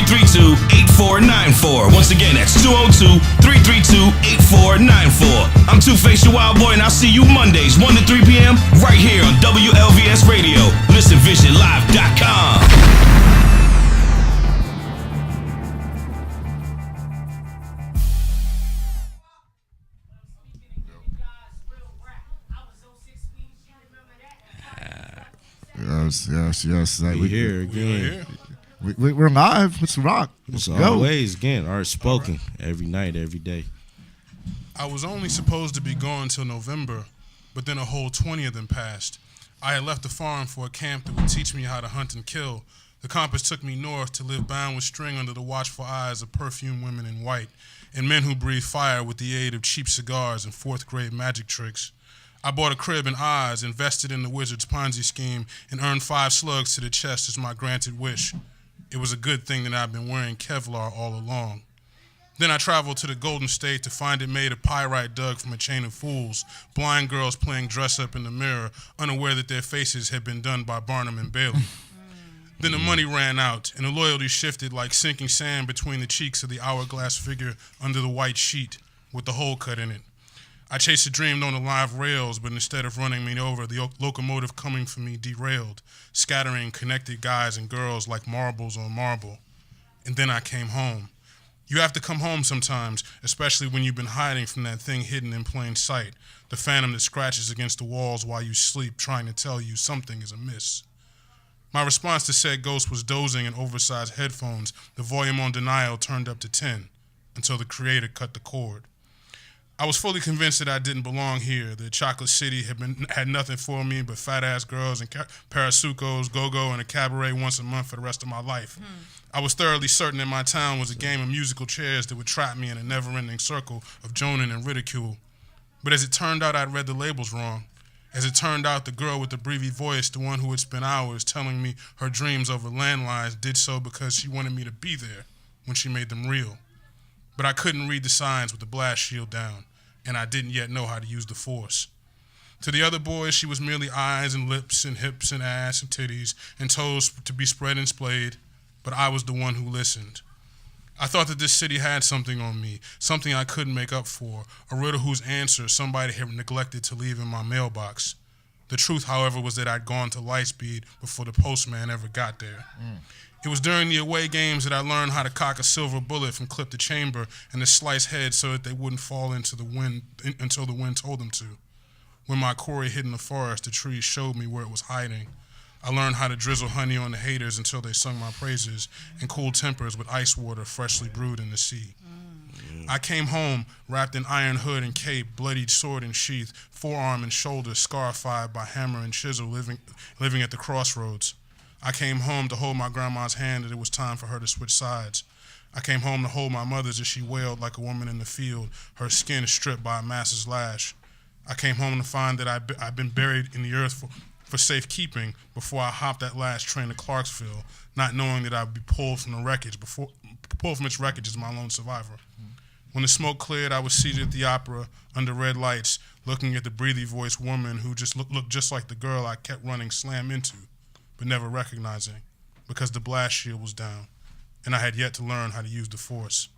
202-332-8494. Once again, that's 202-332-8494. I'm Two-Face, your wild boy, and I'll see you Mondays, 1 to 3 p.m. right here on WLVS Radio. ListenVisionLive.com. Yes. Like we here again. We're live. Let's rock. It's always, again, ArtsSpoken. Every night, every day. I was only supposed to be gone till November, but then a whole 20 of them passed. I had left the farm for a camp that would teach me how to hunt and kill. The compass took me north to live bound with string under the watchful eyes of perfumed women in white and men who breathe fire with the aid of cheap cigars and fourth-grade magic tricks. I bought a crib in Oz, invested in the wizard's Ponzi scheme, and earned 5 slugs to the chest as my granted wish. It was a good thing that I'd been wearing Kevlar all along. Then I traveled to the Golden State to find it made of pyrite dug from a chain of fools, blind girls playing dress-up in the mirror, unaware that their faces had been done by Barnum and Bailey. Then the money ran out, and the loyalty shifted like sinking sand between the cheeks of the hourglass figure under the white sheet with the hole cut in it. I chased a dream on the live rails, but instead of running me over, the locomotive coming for me derailed, scattering connected guys and girls like marbles on marble. And then I came home. You have to come home sometimes, especially when you've been hiding from that thing hidden in plain sight, the phantom that scratches against the walls while you sleep, trying to tell you something is amiss. My response to said ghost was dozing in oversized headphones, the volume on denial turned up to 10, until the creator cut the cord. I was fully convinced that I didn't belong here, that Chocolate City had nothing for me but fat-ass girls and parasucos, go-go, and a cabaret once a month for the rest of my life. I was thoroughly certain that my town was a game of musical chairs that would trap me in a never-ending circle of joning and ridicule. But as it turned out, I'd read the labels wrong. As it turned out, the girl with the breathy voice, the one who had spent hours telling me her dreams over landlines, did so because she wanted me to be there when she made them real. But I couldn't read the signs with the blast shield down, and I didn't yet know how to use the force. To the other boys, she was merely eyes and lips and hips and ass and titties and toes to be spread and splayed, but I was the one who listened. I thought that this city had something on me, something I couldn't make up for, a riddle whose answer somebody had neglected to leave in my mailbox. The truth, however, was that I'd gone to Lightspeed before the postman ever got there. It was during the away games that I learned how to cock a silver bullet from clip to chamber and to slice heads so that they wouldn't fall into the wind until the wind told them to. When my quarry hid in the forest, the trees showed me where it was hiding. I learned how to drizzle honey on the haters until they sung my praises and cool tempers with ice water freshly brewed in the sea. I came home wrapped in iron hood and cape, bloodied sword and sheath, forearm and shoulder scarified by hammer and chisel, living at the crossroads. I came home to hold my grandma's hand that it was time for her to switch sides. I came home to hold my mother's as she wailed like a woman in the field, her skin stripped by a master's lash. I came home to find that I'd been buried in the earth for safekeeping before I hopped that last train to Clarksville, not knowing that I'd be pulled from its wreckage as my lone survivor. When the smoke cleared, I was seated at the opera under red lights, looking at the breathy-voiced woman who just looked just like the girl I kept running slam into, but never recognizing, because the blast shield was down, and I had yet to learn how to use the force.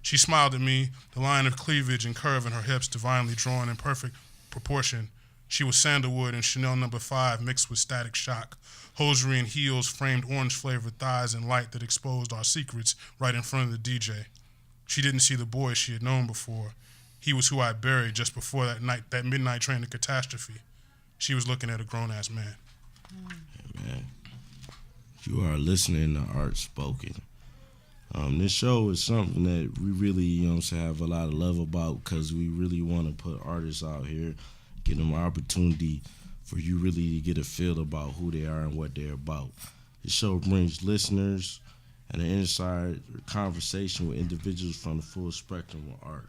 She smiled at me, the line of cleavage and curve in her hips divinely drawn in perfect proportion. She was sandalwood and Chanel No. 5 mixed with Static Shock. Hosiery and heels framed orange-flavored thighs in light that exposed our secrets right in front of the DJ. She didn't see the boy she had known before. He was who I buried just before that midnight train to catastrophe. She was looking at a grown-ass man. Hey, man. You are listening to ArtsSpoken. This show is something that we really, have a lot of love about because we really want to put artists out here, give them an opportunity for you really to get a feel about who they are and what they're about. This show brings listeners and an inside conversation with individuals from the full spectrum of art.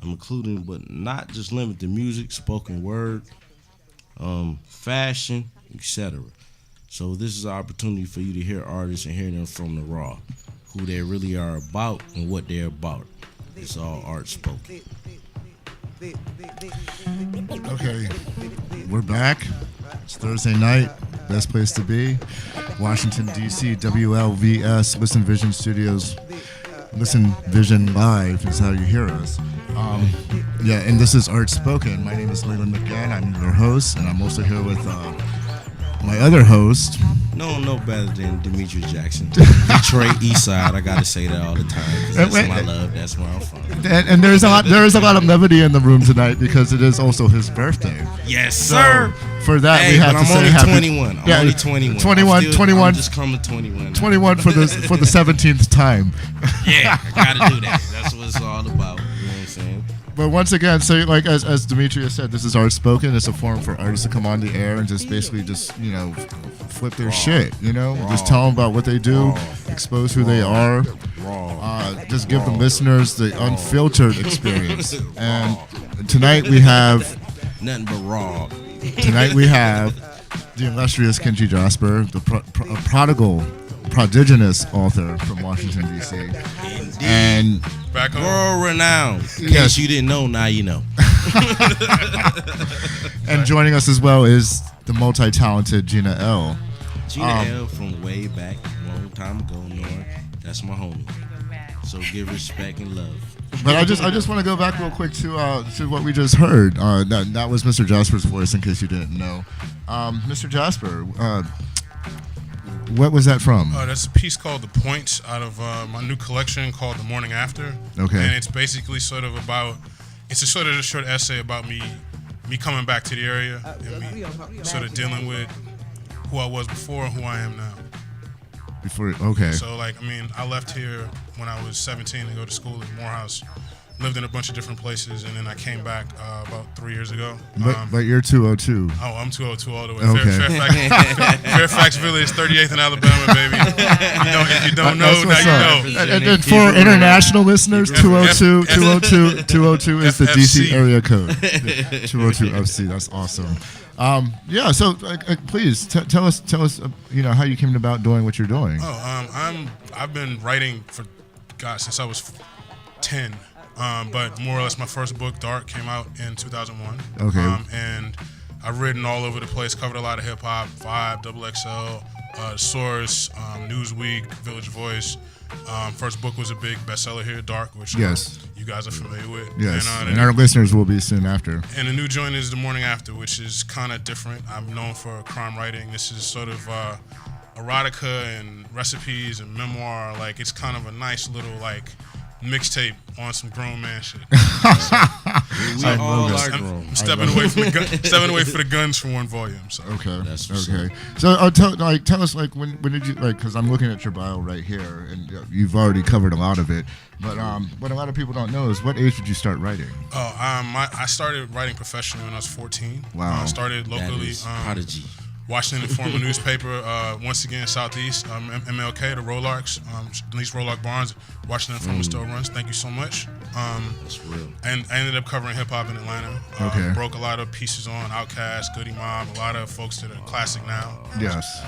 I'm including, but not just limited to music, spoken word, fashion, etc. So this is an opportunity for you to hear artists and hear them from the raw, who they really are about and what they're about. It's all ArtsSpoken. Okay, we're back. It's Thursday night. best place to be. Washington, D.C., WLVS, Listen Vision Studios. Listen Vision Live is how you hear us. And this is ArtsSpoken. My name is Leland McGann. I'm your host, and I'm also here with my other host. No better than Demetrius Jackson. Detroit East Side. I gotta say that all the time. 'Cause that's my love. That's where I'm from. And there is a lot of levity in the room tonight because it is also his birthday. Yes, sir. So for that, we have to say I'm only happy. 21. I'm only 21. 21. I'm just coming 21. 21 for the 17th time. Yeah, I gotta do that. That's what it's all about. You know what I'm saying? But once again, so like as Demetrius said, this is ArtsSpoken. It's a forum for artists to come on the air and just basically flip their shit. Just tell them about what they do, expose who they are, just give the listeners the unfiltered experience. And tonight we have nothing but raw. Tonight we have the illustrious Kenji Jasper, the prodigious author from Washington, D.C. Indeed. And back home. World renowned. In Yes. case you didn't know, now you know. and joining us as well is the multi-talented Gina L. Gina L from way back, long time ago, North. That's my homie. So give respect and love. But I just want to go back real quick to what we just heard. That was Mr. Jasper's voice, in case you didn't know. Mr. Jasper, what was that from? That's a piece called The Points out of my new collection called The Morning After. Okay. And it's basically it's a sort of a short essay about me coming back to the area and me sort of dealing with who I was before and who I am now. Okay. So, I left here when I was 17 to go to school at Morehouse. Lived in a bunch of different places, and then I came back about 3 years ago. But you're 202. Oh, I'm 202 all the way. Okay. Fairfax Village, 38th in Alabama, baby. If you don't know, That's now what's you up. know. And for international listeners, 202 is the DC area code. 202 FC. That's awesome. So please tell us, how you came about doing what you're doing. I've been writing since I was 10. But more or less, my first book, Dark, came out in 2001. Okay. And I've written all over the place, covered a lot of hip hop, Vibe, XXL, Source, Newsweek, Village Voice. First book was a big bestseller here, Dark, which yes. You guys are familiar with. Yes, and our listeners will be soon after. And the new joint is The Morning After, which is kind of different. I'm known for crime writing. This is sort of erotica and recipes and memoir. It's kind of a nice little mixtape on some grown man shit. We all are grown. I'm stepping away from the guns for one volume. So. Okay. That's what's okay. up. So tell us when did you because I'm looking at your bio right here and you've already covered a lot of it. But what a lot of people don't know is what age did you start writing? I started writing professionally when I was 14. Wow. I started locally. Prodigy. Washington Informer newspaper, once again, Southeast, MLK, the Rolarks, at least Rolark Barnes, Washington Informer still runs. Thank you so much. That's real. And I ended up covering hip-hop in Atlanta. Okay. Broke a lot of pieces on Outkast, Goody Mob, a lot of folks that are classic now. Yes.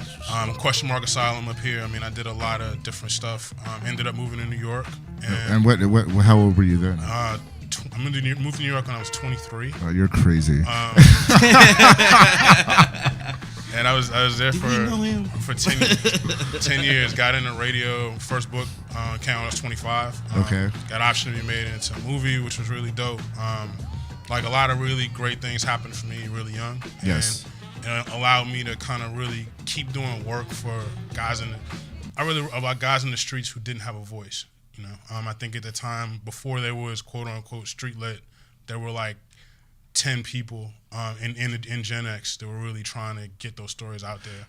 Question Mark Asylum up here. I did a lot of different stuff. Ended up moving to New York. And what how old were you then? I moved to New York when I was 23. Oh, you're crazy. And I was there for 10 years. Got into radio. First book came when I was 25. Okay. Got option to be made into a movie, which was really dope. A lot of really great things happened for me really young. Yes. And it allowed me to kind of really keep doing work for guys about guys in the streets who didn't have a voice. I think at the time before there was quote unquote street lit, there were 10 people in Gen X that were really trying to get those stories out there.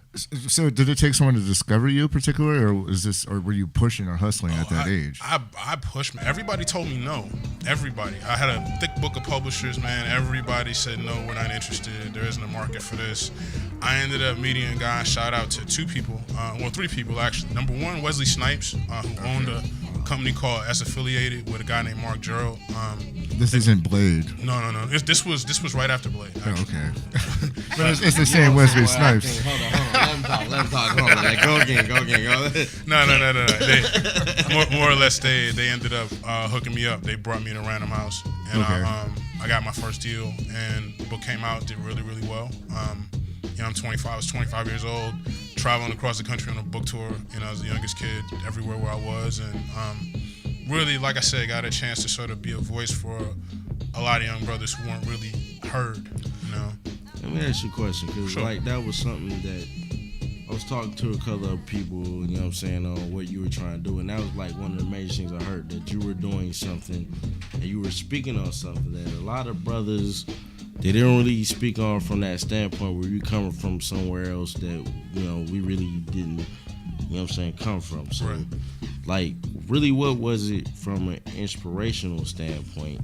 So did it take someone to discover you particularly, or were you pushing or hustling at that age? I pushed, man. Everybody told me no. Everybody. I had a thick book of publishers, man. Everybody said no, we're not interested. There isn't a market for this. I ended up meeting a guy, shout out to 2 people, 3 people actually. Number 1, Wesley Snipes, who owned a company called S Affiliated with a guy named Mark Gerald. This isn't Blade. No. This was right after Blade. Oh, okay. But it's the same Wesley Snipes. Hold on. Let him talk. Hold on. Go again. No. More or less, they ended up hooking me up. They brought me in a Random House, and Okay. I got my first deal, and the book came out, did really, really well. I'm 25. I was 25 years old, traveling across the country on a book tour. I was the youngest kid everywhere where I was, and really, like I said, got a chance to sort of be a voice for a lot of young brothers who weren't really heard. Let me ask you a question, because Sure. like that was something that I was talking to a couple of people, on what you were trying to do, and that was like one of the major things I heard, that you were doing something and you were speaking on something that a lot of brothers, they didn't really speak on from that standpoint, where you coming from somewhere else that we really didn't come from. So Right. like, really, what was it from an inspirational standpoint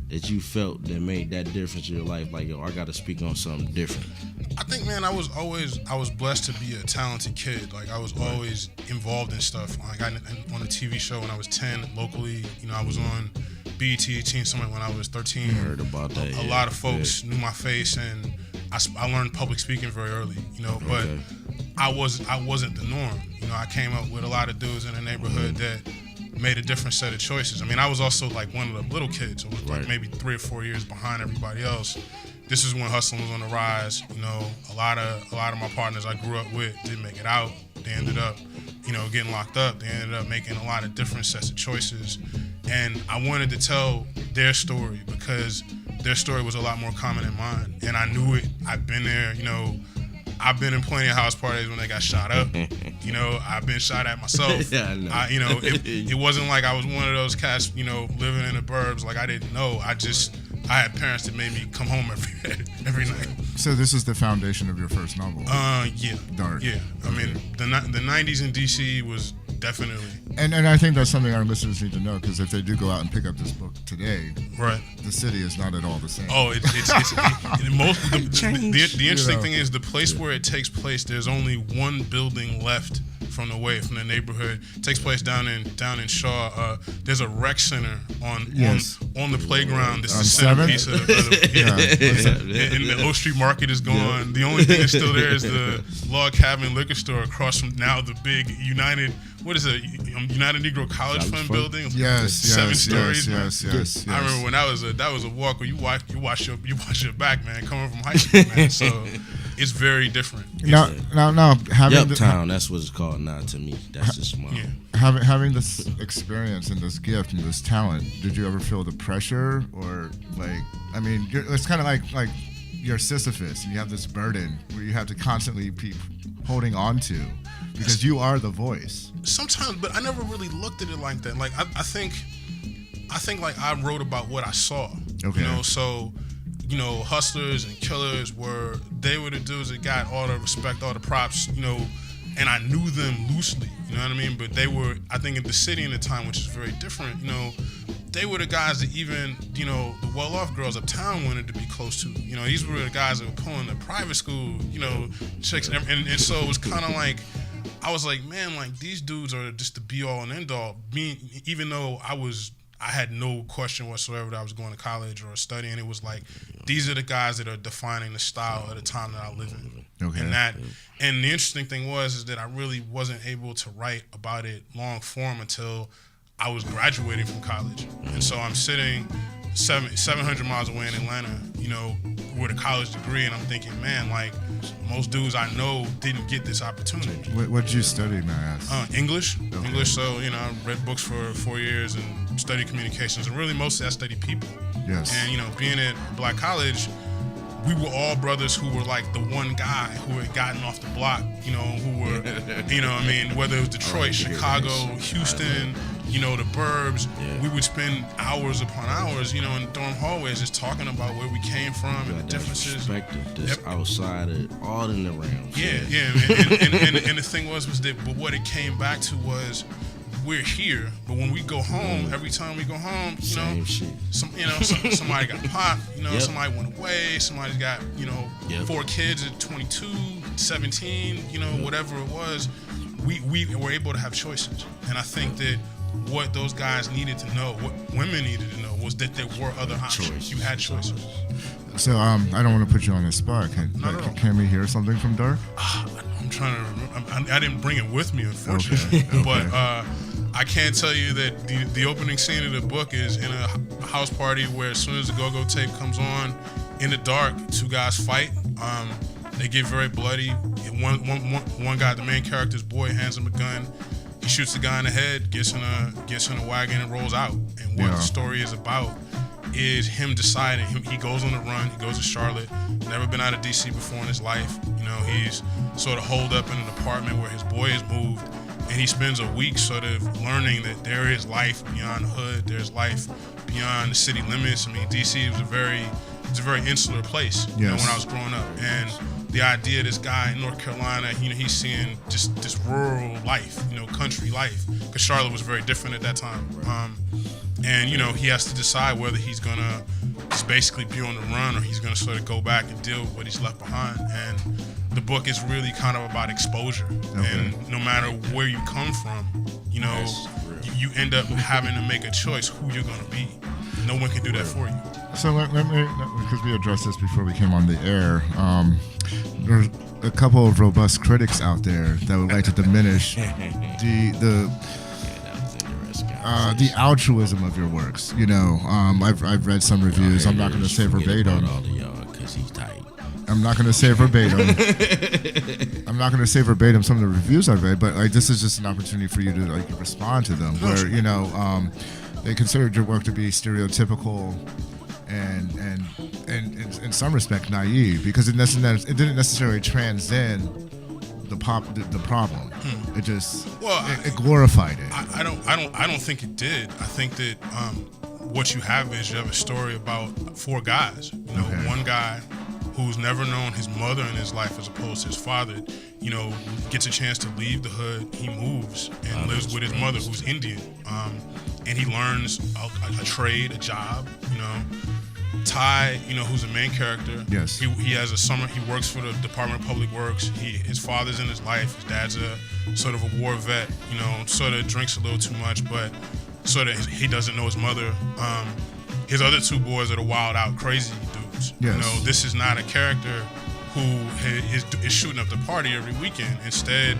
that you felt that made that difference in your life? Like, I got to speak on something different. I think, man, I was blessed to be a talented kid. Like, I was always involved in stuff. Like, on a TV show when I was 10 locally. I was on BET Teen Summit when I was 13. I heard about that. A lot of folks knew my face, and I learned public speaking very early. But I wasn't the norm. I came up with a lot of dudes in the neighborhood that made a different set of choices. I mean, I was also like one of the little kids. I was like maybe 3 or 4 years behind everybody else. This is when hustling was on the rise. A lot of my partners I grew up with didn't make it out. They ended up, getting locked up. They ended up making a lot of different sets of choices. And I wanted to tell their story because their story was a lot more common than mine. And I knew it. I've been there, I've been in plenty of house parties when they got shot up. I've been shot at myself. Yeah, I know. It wasn't like I was one of those cats, living in the burbs. Like, I didn't know. I had parents that made me come home every night. So this is the foundation of your first novel. Yeah. Dark. Yeah. I mean, the 90s in DC was definitely. And I think that's something our listeners need to know, because if they do go out and pick up this book today, right, the city is not at all the same. Oh, the interesting thing is the place where it takes place. There's only one building left from the neighborhood. It takes place down in Shaw. There's a rec center on the playground. This is the centerpiece of and the O Street Market is gone. Yeah. The only thing that's still there is the Log Cabin Liquor Store across from now the big United Negro College Fund building. Yes, 7 stories. Yes. I remember when that was a walk where you watch your back, man, coming from high school, man. So it's very different. Now, having Uptown, that's what it's called now to me. That's just my having this experience and this gift and this talent. Did you ever feel the pressure, or it's kind of like you're Sisyphus and you have this burden where you have to constantly be holding on to, because you are the voice. Sometimes, but I never really looked at it like that. Like I think like I wrote about what I saw. Okay. So hustlers and killers were the dudes that got all the respect, all the props, and I knew them loosely, you know what I mean? But they were, I think, in the city in the time, which is very different, they were the guys that even, the well-off girls uptown wanted to be close to. These were the guys that were pulling the private school, chicks, and so it was kind of like, I was like, man, like, these dudes are just the be-all and end-all. Even though I had no question whatsoever that I was going to college or studying. It was like, these are the guys that are defining the style at the time that I live in. Okay. And the interesting thing is that I really wasn't able to write about it long form until I was graduating from college. And so I'm sitting 700 miles away in Atlanta, with a college degree, and I'm thinking, man, like, most dudes I know didn't get this opportunity. What did you study, may I ask? English. Okay. English, so, I read books for 4 years and studied communications, and really mostly I studied people. Yes. And, being at Black College, we were all brothers who were like the one guy who had gotten off the block, who were, whether it was Detroit, Chicago, Houston, the burbs, we would spend hours upon hours, in dorm hallways just talking about where we came from and the differences. Perspective, just outside of all in the realms. And the thing was that, but what it came back to was, we're here, but when we go home, every time we go home, same shit. Somebody got popped, somebody went away, somebody's got, 4 kids at 22, 17, whatever it was. We were able to have choices. And I think that what those guys needed to know, what women needed to know, was that there were other options. You had choices. So I don't want to put you on the spot. Can we hear something from Dark? I'm trying to remember. I didn't bring it with me, unfortunately. Okay. But I can tell you that the opening scene of the book is in a house party where as soon as the go-go tape comes on, in the dark, 2 guys fight. They get very bloody. One guy, the main character's boy, hands him a gun. He shoots the guy in the head, gets in a wagon, and rolls out. And what the story is about is him deciding. He goes on the run. He goes to Charlotte. Never been out of D.C. before in his life. You know, he's sort of holed up in an apartment where his boy is moved, and he spends a week sort of learning that there is life beyond the hood. There's life beyond the city limits. I mean, D.C. was a very insular place. You know, when I was growing up, and the idea of this guy in North Carolina, you know, he's seeing just this rural life, you know, country life, because Charlotte was very different at that time. And, you know, he has to decide whether he's going to just basically be on the run or he's going to sort of go back and deal with what he's left behind. And the book is really kind of about exposure. And no matter where you come from, you know, you end up having to make a choice who you're going to be. No one can do that for you. So let me, because we addressed this before we came on the air, there's a couple of robust critics out there that would like to diminish the altruism of your works. You know, I've read some reviews. I'm not going to say verbatim. I'm not going to say verbatim. I'm not going to say verbatim some of the reviews I've read, but like this is just an opportunity for you to like respond to them. Where you know they considered your work to be stereotypical and in some respect naive because it didn't necessarily transcend the problem. It just it glorified it. I don't think it did. I think that what you have is you have a story about four guys. You know, one guy who's never known his mother in his life as opposed to his father, you know, gets a chance to leave the hood. He moves and lives with his mother, who's Indian, and he learns a trade, a job. You know, Ty, you know, who's the main character. Yes. He has a summer. He works for the Department of Public Works. His father's in his life. His dad's a sort of a war vet. You know, sort of drinks a little too much, but sort of he doesn't know his mother. His other two boys are the wild out, crazy dudes. Yes. You know, this is not a character who is shooting up the party every weekend. Instead,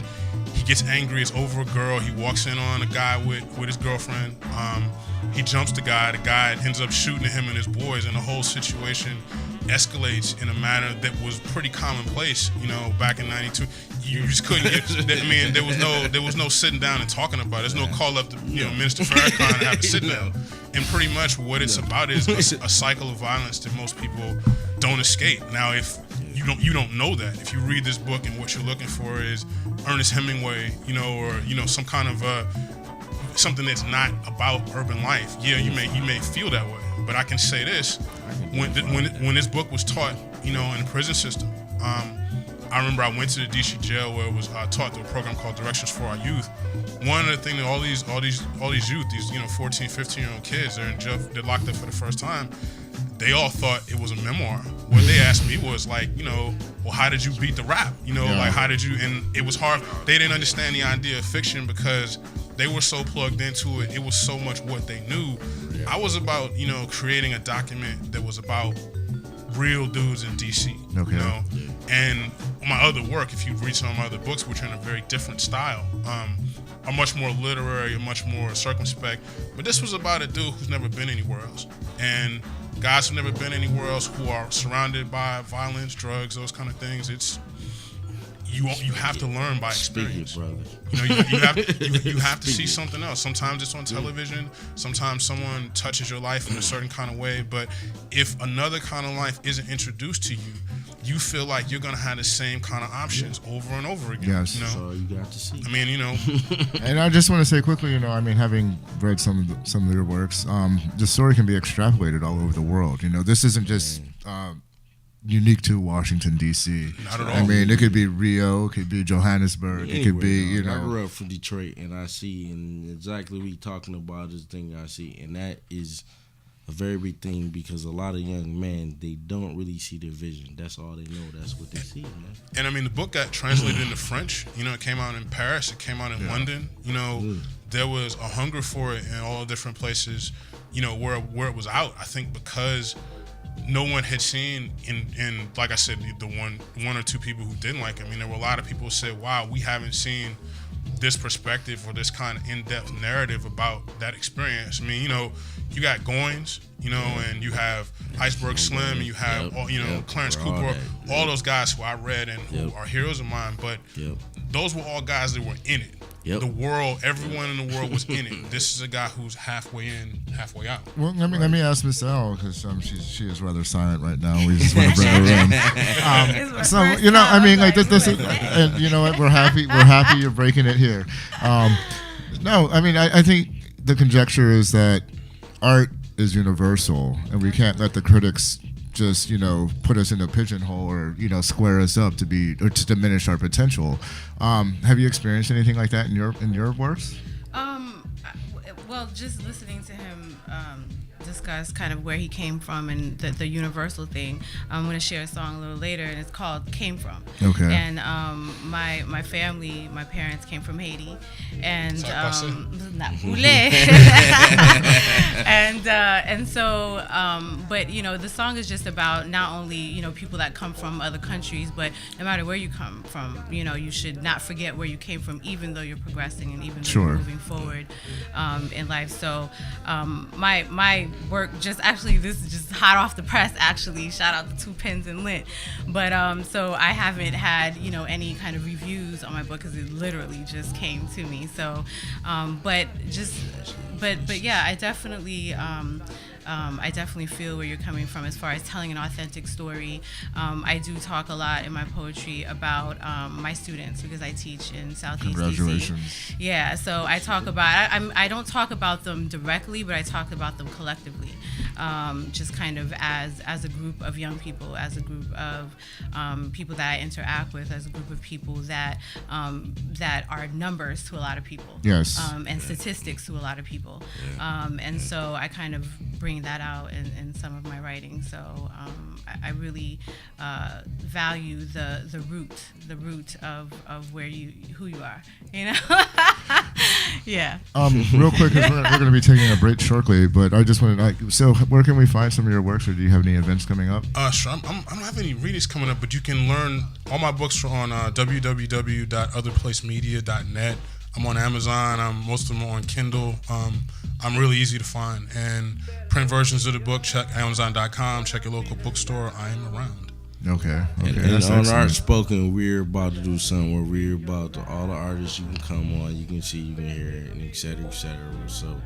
he gets angry. It's over a girl. He walks in on a guy with his girlfriend. He jumps the guy. The guy ends up shooting at him and his boys, and the whole situation escalates in a manner that was pretty commonplace. You know, back in '92, you just couldn't get. I mean, there was no sitting down and talking about it. There's no call up to Minister Farrakhan and have a sit down. And pretty much what it's about is a cycle of violence that most people don't escape. Now, if you don't know that, if you read this book and what you're looking for is Ernest Hemingway, you know, or you know some kind of something that's not about urban life, you may feel that way. But I can say this: when this book was taught, you know, in the prison system, I remember I went to the DC jail where it was taught through a program called Directions for Our Youth. One of the things that all these youth, these 14, 15-year-old kids, they're in jail, they're locked up for the first time. They all thought it was a memoir. What they asked me was like, you know, well, how did you beat the rap? You know, like how did you? And it was hard. They didn't understand the idea of fiction because they were so plugged into it. It was so much what they knew. Yeah. I was about, you know, creating a document that was about real dudes in DC. Okay. You know, and my other work, if you read some of my other books, which are in a very different style, are much more literary, much more circumspect. But this was about a dude who's never been anywhere else, and guys who've never been anywhere else who are surrounded by violence, drugs, those kind of things. It's you have to learn by experience. Brother. You know, you have to see something else. Sometimes it's on television. Sometimes someone touches your life in a certain kind of way. But if another kind of life isn't introduced to you, you feel like you're gonna have the same kind of options over and over again. Yes. You know? That's all you got to see. I mean, you know. And I just want to say quickly, you know, I mean, having read some of your works, the story can be extrapolated all over the world. You know, this isn't just unique to Washington, D.C. Not at all. I mean, it could be Rio, it could be Johannesburg, it could be, you know. I grew up from Detroit, and I see, and exactly what you're talking about is the thing I see, and that is a very big thing because a lot of young men, they don't really see their vision. That's all they know. That's what they see, man. And I mean, the book got translated into French. You know, it came out in Paris. It came out in London. You know, there was a hunger for it in all different places, you know, where it was out. I think because no one had seen, in like I said, the one or two people who didn't like it. I mean, there were a lot of people who said, wow, we haven't seen this perspective or this kind of in-depth narrative about that experience. I mean, you know, you got Goins, you know, and you have Iceberg Slim, and you have, all, you know, Clarence Cooper, all those guys who I read and who are heroes of mine. But those were all guys that were in it. The world, everyone in the world was in it. This is a guy who's halfway in, halfway out. Well, let me ask Miss L, because she is rather silent right now. We just want to bring her in. So you know, I mean, like this is, and you know what? We're happy you're breaking it here. No, I mean, I think the conjecture is that art is universal, and we can't let the critics just, you know, put us in a pigeonhole or, you know, square us up to diminish our potential. Have you experienced anything like that in your works? Well, just listening to him discuss kind of where he came from and the universal thing. I'm going to share a song a little later, and it's called "Came From." Okay. And my family, my parents came from Haiti, and and so but you know, the song is just about not only, you know, people that come from other countries, but no matter where you come from, you know, you should not forget where you came from, even though you're progressing and even though you're moving forward in life. So my work, just actually, this is just hot off the press, actually, shout out to Two Pens and Lint, but so I haven't had, you know, any kind of reviews on my book because it literally just came to me. So but yeah, I definitely feel where you're coming from as far as telling an authentic story. I do talk a lot in my poetry about my students, because I teach in Southeast Congratulations. DC. Yeah, so I talk about, I don't talk about them directly, but I talk about them collectively, just kind of as a group of young people, as a group of people that I interact with, as a group of people that are numbers to a lot of people. Yes. And statistics to a lot of people. And so I kind of bring that out in some of my writing. So I really value the root of where who you are, you know. Yeah. Real quick, 'cause we're going to be taking a break shortly, but I just wanted to, like, so where can we find some of your works, or do you have any events coming up? Sure. I don't have any readings coming up, but you can learn all my books on www.otherplacemedia.net. I'm on Amazon. Most of them are on Kindle. I'm really easy to find. And print versions of the book, check Amazon.com. Check your local bookstore. I am around. Okay. And on ArtsSpoken, we're about to do something where we're about to, all the artists you can come on, you can see, you can hear, and et cetera, et cetera. So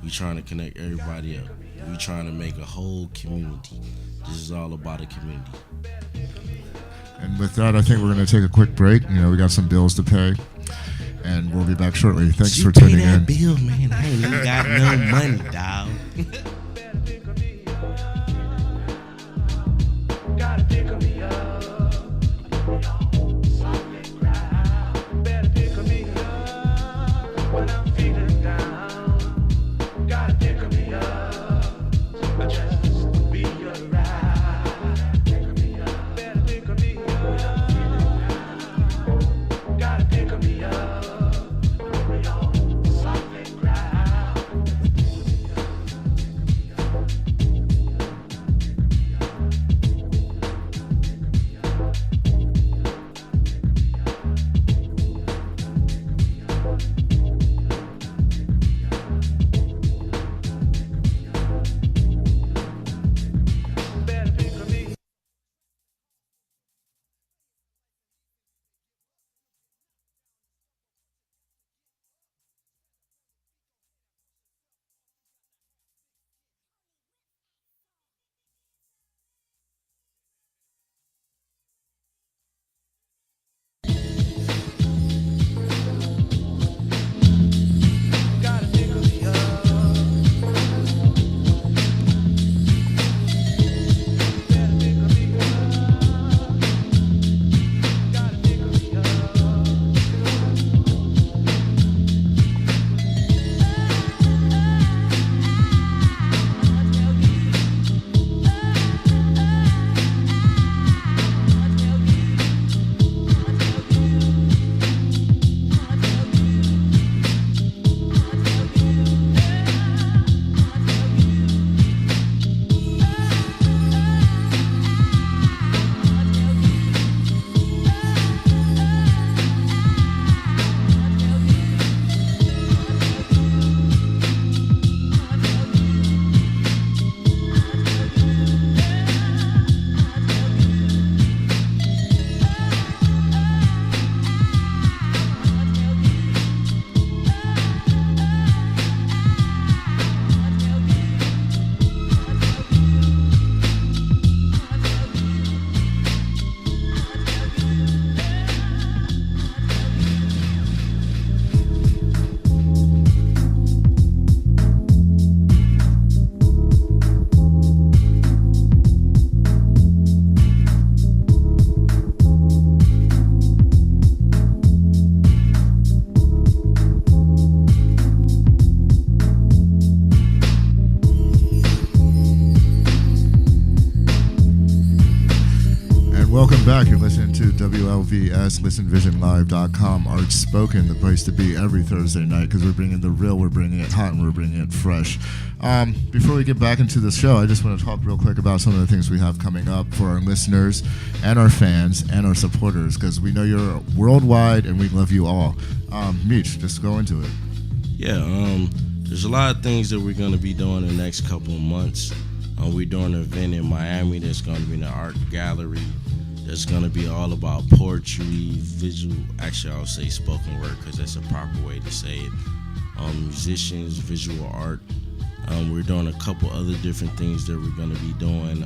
we trying to connect everybody up. We trying to make a whole community. This is all about a community. And with that, I think we're going to take a quick break. You know, we got some bills to pay, and we'll be back shortly. Thanks for tuning in. Bill, man, I ain't even got no money, dog. Gotta pick me up. Something cry. Better pick me up when I'm feeling down. Gotta pick me up. I just be alright. Pick me up. Better pick me up. Gotta pick me up. Something cry. Welcome back. You're listening to WLVS, ListenVisionLive.com, ArtsSpoken, the place to be every Thursday night because we're bringing the real, we're bringing it hot, and we're bringing it fresh. Before we get back into the show, I just want to talk real quick about some of the things we have coming up for our listeners and our fans and our supporters because we know you're worldwide and we love you all. Meech, just go into it. Yeah, there's a lot of things that we're going to be doing in the next couple of months. We're doing an event in Miami that's going to be in the art gallery. That's going to be all about poetry, visual, actually I'll say spoken word because that's a proper way to say it. Musicians, visual art. We're doing a couple other different things that we're going to be doing.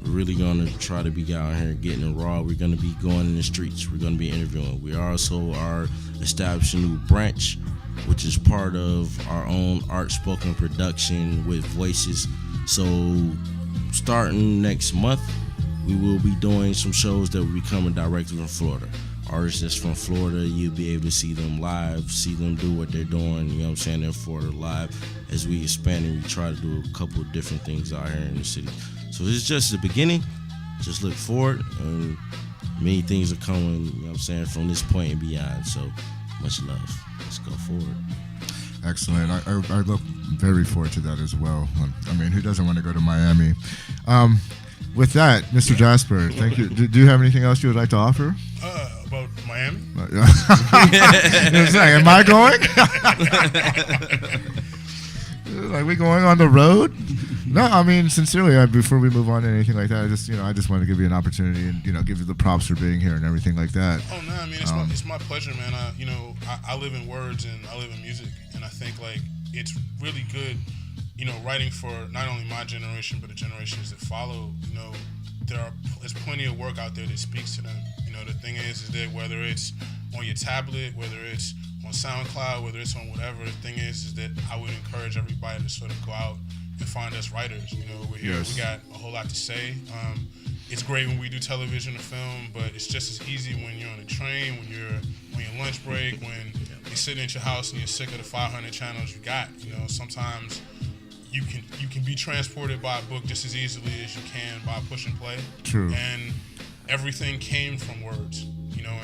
We're really going to try to be out here getting it raw. We're going to be going in the streets. We're going to be interviewing. We also are establishing a new branch, which is part of our own ArtsSpoken production with voices. So starting next month, we will be doing some shows that will be coming directly from Florida. Artists that's from Florida, you'll be able to see them live, see them do what they're doing, you know what I'm saying, in Florida live. As we expand and we try to do a couple of different things out here in the city. So this is just the beginning. Just look forward. And many things are coming, you know what I'm saying, from this point and beyond. So much love. Let's go forward. Excellent. I look very forward to that as well. I mean, who doesn't want to go to Miami? With that, Mr. Jasper, thank you. Do you have anything else you would like to offer? About Miami? Am I going? Are we going on the road? No, I mean, sincerely, before we move on to anything like that, I just want to give you an opportunity and, give you the props for being here and everything like that. Oh, no, I mean, it's my pleasure, man. I live in words and I live in music, and I think, it's really good, writing for not only my generation, but the generations that follow. There's plenty of work out there that speaks to them. The thing is that whether it's on your tablet, whether it's on SoundCloud, whether it's on whatever, the thing is that I would encourage everybody to sort of go out and find us writers. We're here, yes. We got a whole lot to say. It's great when we do television or film, but it's just as easy when you're on a train, when you're on your lunch break, when you're sitting at your house and you're sick of the 500 channels you got. Sometimes you can be transported by a book just as easily as you can by push and play. True. And everything came from words,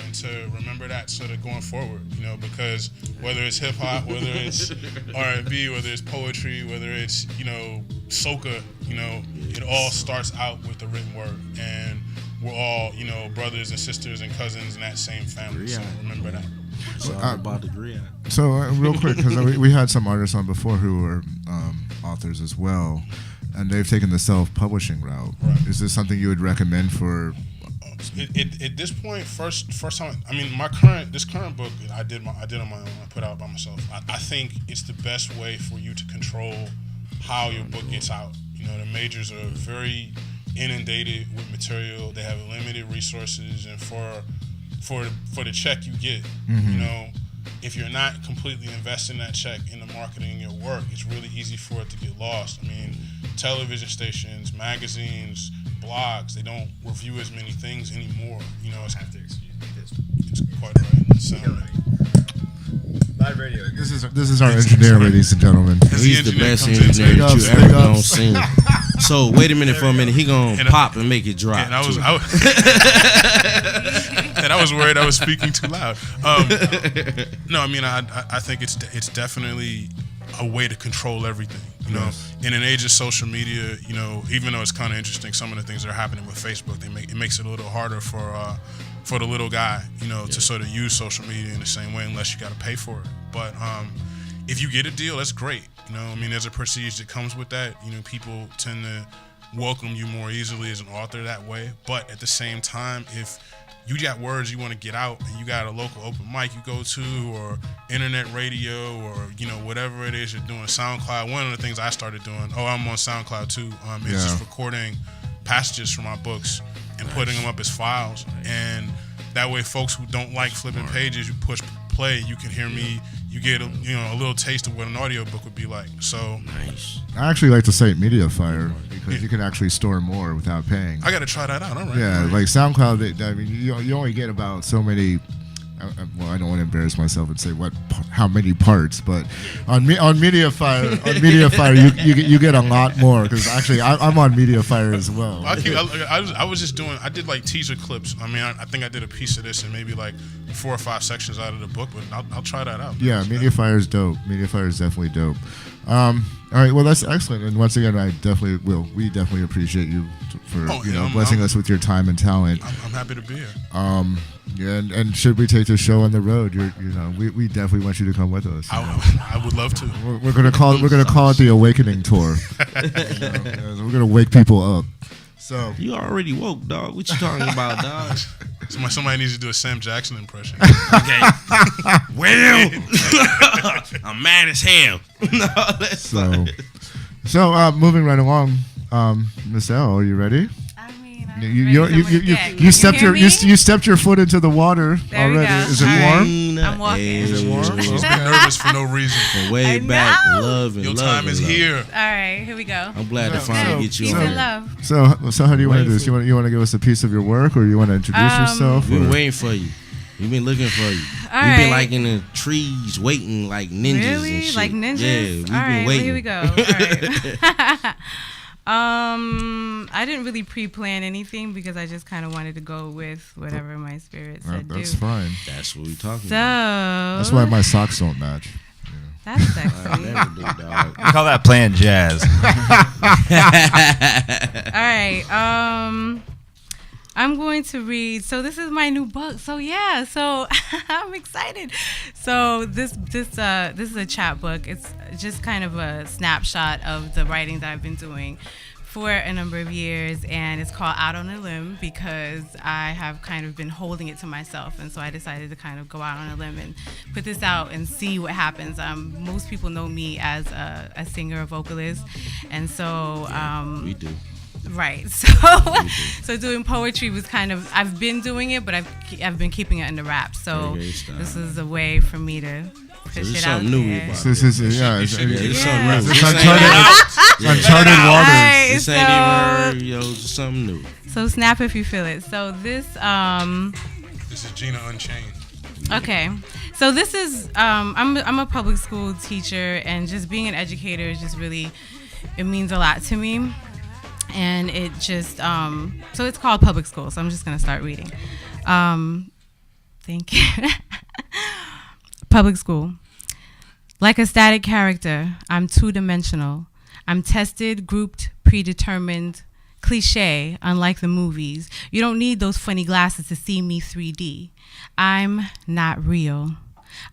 and to remember that sort of going forward, because whether it's hip hop, whether it's R&B, whether it's poetry, whether it's, soca, it all starts out with the written word, and we're all, brothers and sisters and cousins in that same family. So remember that. It's all about the griot. So real quick, because we had some artists on before who were authors as well, and they've taken the self-publishing route. Right. Is this something you would recommend for? At this point, first time. I mean, this current book I did on my own. I put out by myself. I think it's the best way for you to control how your book gets out. The majors are very inundated with material. They have limited resources, and for the check you get, if you're not completely investing that check into marketing your work, it's really easy for it to get lost. I mean, television stations, magazines, blogs, they don't review as many things anymore. It's quite right. So, live radio. This is our engineer, ladies and gentlemen. He's the best engineer that you ever gonna see. So wait a minute for a minute. He gonna pop and make it drop. And I was worried I was speaking too loud. No, I mean I think it's definitely a way to control everything. In an age of social media, even though it's kind of interesting, some of the things that are happening with Facebook, it makes it a little harder for the little guy, to sort of use social media in the same way, unless you got to pay for it. But if you get a deal, that's great. There's a prestige that comes with that. People tend to welcome you more easily as an author that way. But at the same time, if you got words you want to get out and you got a local open mic you go to, or internet radio, or whatever it is you're doing, SoundCloud. One of the things I started doing, I'm on SoundCloud too, is just recording passages from my books and putting them up as files. And that way folks who don't like flipping pages, you push play, you can hear me, you get a little taste of what an audiobook would be like. So nice. I actually like to say MediaFire because you can actually store more without paying. I got to try that out. All right. Yeah, like SoundCloud, you only get about so many well, I don't want to embarrass myself and say how many parts, but on MediaFire, you get a lot more because actually I'm on MediaFire as well. I was just doing. I did like teaser clips. I mean, I think I did a piece of this and maybe like 4 or 5 sections out of the book, but I'll try that out. Yeah, MediaFire is dope. MediaFire is definitely dope. All right, well that's excellent. And once again, we definitely appreciate you for blessing us with your time and talent. I'm happy to be here. Yeah, and should we take the show on the road, we definitely want you to come with us. I would love to. We're gonna call it the Awakening Tour. We're gonna wake people up. So you already woke, dog. What you talking about, dog? Somebody needs to do a Sam Jackson impression. Okay. Well, I'm mad as hell. No, that's so moving right along, Miss L, are you ready? I mean, you stepped your foot into the water there already. Is it warm? I'm walking. Is it warm? She's been nervous for no reason. From way back, love and Your love time is love. here. All right, here we go. I'm glad to finally get you Peace on. and love. So how do you want to do this? You want to give us a piece of your work, or you want to introduce yourself? We've been waiting for you. We've been looking for you. We've been like in the trees waiting like ninjas really? and shit. Like ninjas? Yeah, we've been waiting. Well, here we go. All right. I didn't really pre-plan anything because I just kind of wanted to go with whatever my spirit said. That's fine. That's what we talking So about. That's why my socks don't match. that's sexy. I never do, dog. We call that playing jazz. All right. I'm going to read. So this is my new book. So yeah. So I'm excited. So this is a chapbook. It's just kind of a snapshot of the writing that I've been doing for a number of years, and it's called Out on a Limb because I have kind of been holding it to myself, and so I decided to kind of go out on a limb and put this out and see what happens. Most people know me as a singer, a vocalist, and so We do. right. So doing poetry was kind of, I've been doing it, but I've been keeping it under wraps. So this is a way for me to push it out there. It's something new. It's Uncharted waters. Alright, This ain't even it's something new. So snap if you feel it. So this This is Gina Unchained. okay. So this is I'm a public school teacher, and just being an educator is just really, it means a lot to me. And it just so it's called public school, so I'm just gonna start reading. Thank you. Public school. Like a static character, I'm two-dimensional. I'm tested, grouped, predetermined, cliche, unlike the movies. You don't need those funny glasses to see me 3D. I'm not real.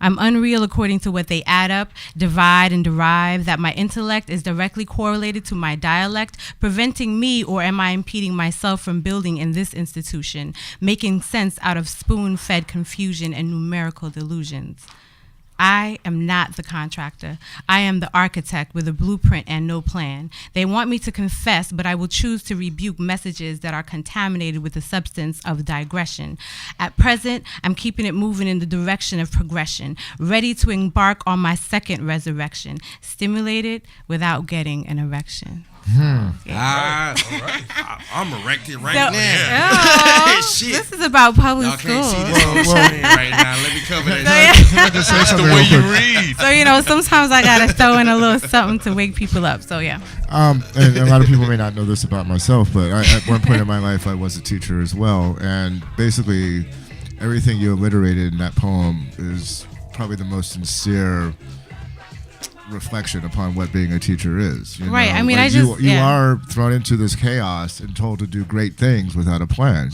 I'm unreal according to what they add up, divide, and derive, that my intellect is directly correlated to my dialect, preventing me, or am I impeding myself from building in this institution, making sense out of spoon-fed confusion and numerical delusions. I am not the contractor. I am the architect with a blueprint and no plan. They want me to confess, but I will choose to rebuke messages that are contaminated with the substance of digression. At present, I'm keeping it moving in the direction of progression, ready to embark on my second resurrection, stimulated without getting an erection. I'm erected right now. Shit. This is about public Y'all school. can't see this on the screen right now. Let me cover that. That's the way you read. So, sometimes I got to throw in a little something to wake people up. So, yeah. And a lot of people may not know this about myself, but at one point in my life, I was a teacher as well. And basically, everything you alliterated in that poem is probably the most sincere reflection upon what being a teacher is. Right. I mean, like you are thrown into this chaos and told to do great things without a plan.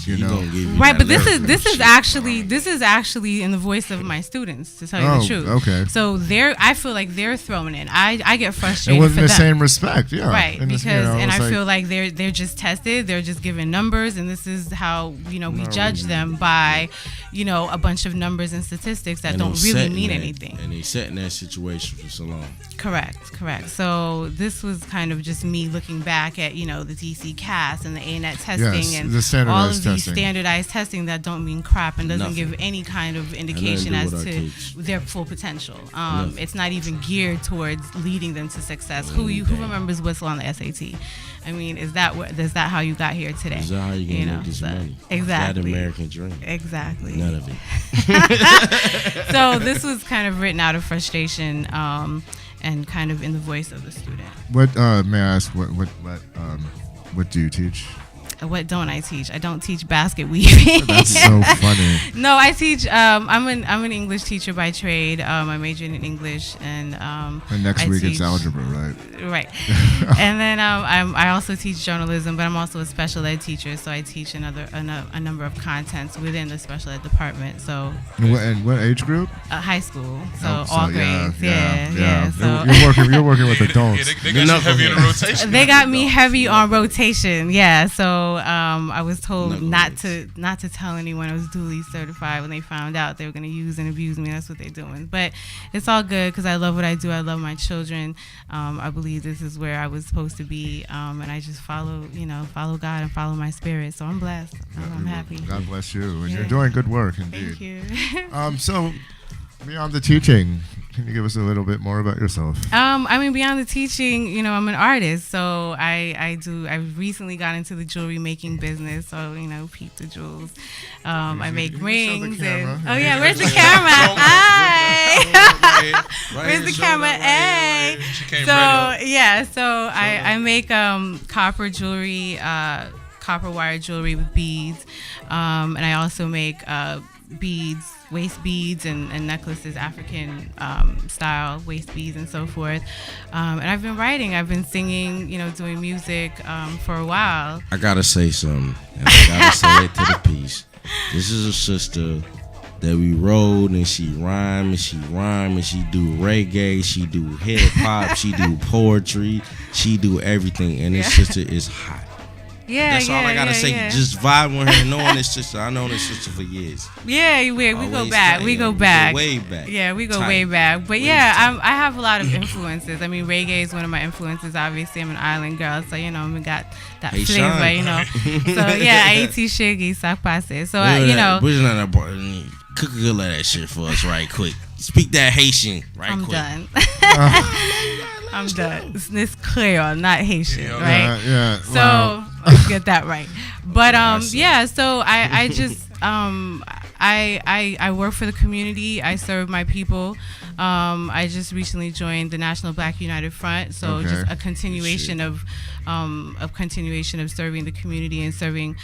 Right. But this is actually in the voice of my students, to tell you the truth. Okay. So I feel like they're thrown in. I get frustrated. It wasn't for the them. same respect. Yeah. Right. And Because I feel like they're just tested. They're just given numbers, and this is how we judge them by a bunch of numbers and statistics that don't really mean anything. And they sat in that situation for so long. Correct. So this was kind of just me looking back at, the DC CAS and the ANET testing and all of these standardized testing that don't mean crap and doesn't give any kind of indication as to their full potential. It's not even geared towards leading them to success. Who remembers whistle on the SAT? I mean, is that how you got here today? Is that how you gonna make this money? Exactly. That American dream. Exactly. None of it. So this was kind of written out of frustration and kind of in the voice of the student. What may I ask? What do you teach? What don't I teach? I don't teach basket weaving. That's so funny. No, I teach. I'm an English teacher by trade. I majored in English, and next I week teach, it's algebra, right? Right. And then I also teach journalism, but I'm also a special ed teacher, so I teach a number of contents within the special ed department. So. And what age group? High school, so Oh, all grades. Yeah. So You're working with adults. They got you heavy in the rotation. they got me heavy on rotation. Yeah. So I was told not to tell anyone I was duly certified. When they found out, they were going to use and abuse me. That's what they're doing. But it's all good because I love what I do. I love my children. I believe this is where I was supposed to be, and I just follow God and follow my spirit. So I'm blessed. I'm happy. God bless you, and Yeah. you're doing good work indeed. Thank you. So beyond the teaching, can you give us a little bit more about yourself? Beyond the teaching, I'm an artist, so I recently got into the jewelry making business, so peep the jewels. I make you show the rings camera. and where's the camera? Hi. Where's the camera? Hey. She came So ready. I make copper jewelry, copper wire jewelry with beads, and I also make beads, waist beads and necklaces, African style waist beads and so forth. And I've been writing, I've been singing, doing music for a while. I gotta say something. And I gotta say it to the piece. This is a sister that we rode, and she rhyme and she do reggae, she do hip hop, she do poetry, she do everything, and this sister is hot. Yeah, That's all I gotta say. Yeah. Just vibe with her, knowing this sister. I know this sister for years. Yeah, we go Always back. tight, We go yeah. back. Way back. Yeah, we go Tight. way back. But Way yeah, tight. I have a lot of influences. Reggae is one of my influences. Obviously, I'm an island girl, so we got that Hey, flavor, Sean. So yeah, Haiti shiggy sak passe. So We're not cook a good of that shit for us right quick. Speak that Haitian right I'm quick. done. I'm done. It's Creole, not Haitian, Yeah, right? Yeah. So Wow. let's get that right. But that's yeah, so I just I work for the community. I serve my people. I just recently joined the National Black United Front, so Okay. just a continuation of serving the community and serving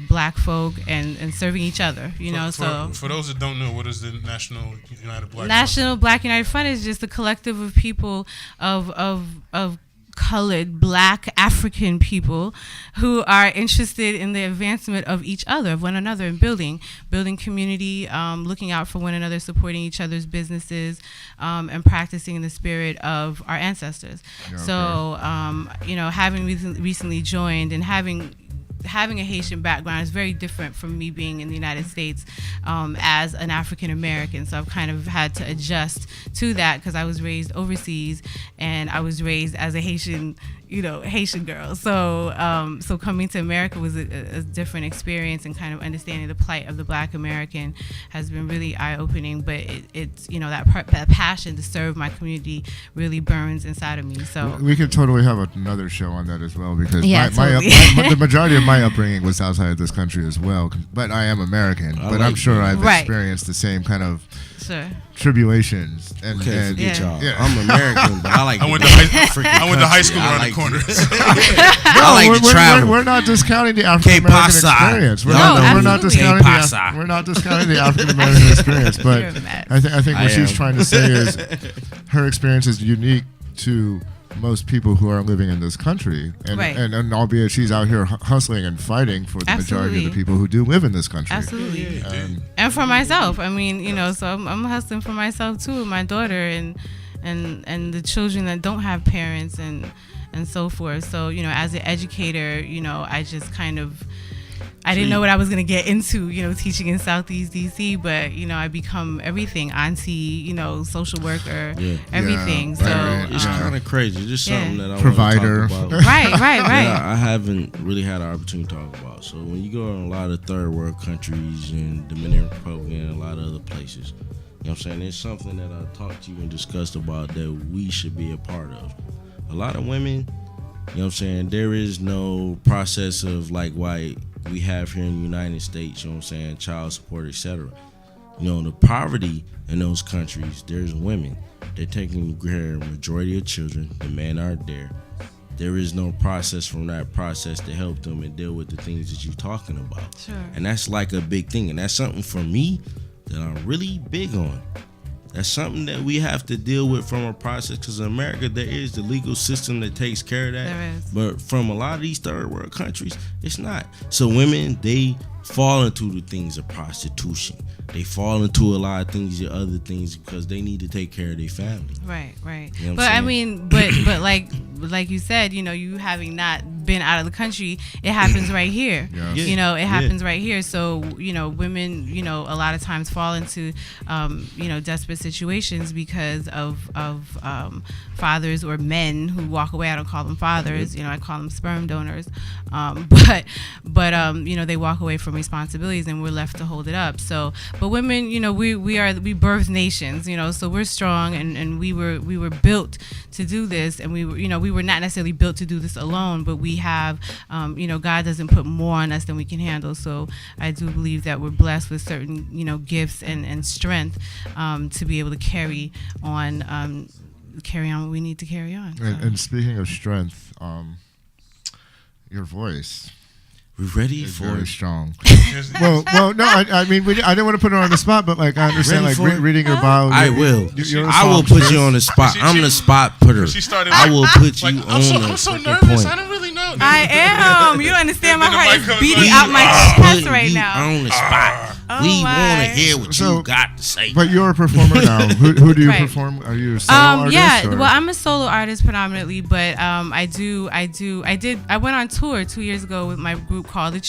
Black folk and serving each other. For those that don't know, what is the National United Black National Black United Front is just a collective of people of colored Black African people who are interested in the advancement of each other, of one another, and building community, looking out for one another, supporting each other's businesses, and practicing in the spirit of our ancestors. Okay. So, having recently joined and having a Haitian background is very different from me being in the United States as an African American. So I've kind of had to adjust to that because I was raised overseas and I was raised as a Haitian girl. So so coming to America was a different experience, and kind of understanding the plight of the Black American has been really eye-opening. But it's that passion to serve my community really burns inside of me. So We could totally have another show on that as well, because Yeah, totally. the majority of my upbringing was outside of this country as well. But I am American. But I'm like sure that. I've Right. experienced the same kind of sure. tribulations. And, Can't and forget Yeah. y'all. Yeah. I'm American, but I like. I went the to African I went to high school country. around the corner. I like to travel. We're not discounting the African American pasa? experience. We're No, not absolutely. discounting Que pasa? we're not discounting the African American experience. But You're a mess. I think I what she's am. trying to say is her experience is unique to most people who are living in this country, and Right. and albeit she's out here hustling and fighting for the majority of Absolutely. the people who do live in this country. Absolutely. Um, And for myself, so I'm hustling for myself too, my daughter and the children that don't have parents and so forth. So, as an educator, I just kind of, I didn't know what I was going to get into, teaching in Southeast DC, but, I become everything, auntie, social worker, Yeah. everything. Yeah, So, right. It's kind of crazy. Just Yeah. something that I Provider. want to talk about. right. Yeah, I haven't really had an opportunity to talk about. So when you go in a lot of third world countries and Dominican Republic and a lot of other places, you know what I'm saying? It's something that I talked to you and discussed about that we should be a part of. A lot of women, you know what I'm saying, there is no process of like why we have here in the United States, you know what I'm saying, child support, etc. You know, the poverty in those countries, there's women. They're taking care of the majority of children. The men aren't there. There is no process from that process to help them and deal with the things that you're talking about. Sure. And that's like a big thing. And that's something for me that I'm really big on. That's something that we have to deal with from a process, because in America there is the legal system that takes care of that. There is. But from a lot of these third world countries, it's not. So women, they fall into the things of prostitution. They fall into a lot of things, or other things, because they need to take care of their family. Right. You know what But I'm I saying? mean, but like you said, you know, you having not been out of the country, it happens right here. Yeah. You know, it happens right here. So, you know, women, you know, a lot of times fall into, you know, desperate situations because of fathers or men who walk away. I don't call them fathers, you know, I call them sperm donors. But you know, they walk away from responsibilities and we're left to hold it up. So, but women, you know, we birth nations, you know, so we're strong, and we were built to do this, and we were not necessarily built to do this alone, but we have, you know, God doesn't put more on us than we can handle. So I do believe that we're blessed with certain, you know, gifts and strength to be able to carry on what we need to carry on. So. And speaking of strength, your voice We ready is for very it? strong. well, no, I mean, I didn't want to put her on the spot, but like I understand, Ready like for it? reading your bio. I will. you're a I will songstress. put you on the spot. She- I'm she- the spot putter. She started I will put you like, on the I'm so freaking nervous. point. I don't really know. I am. You don't understand. My And the heart mic is comes beating like, out my We chest put right you now. on the spot. Oh We my. want to hear what So- you got to say. But you're a performer now. Who do you Right. perform? Are you a solo artist? Yeah, or? well, I'm a solo artist predominantly, but I went on tour 2 years ago with my group called The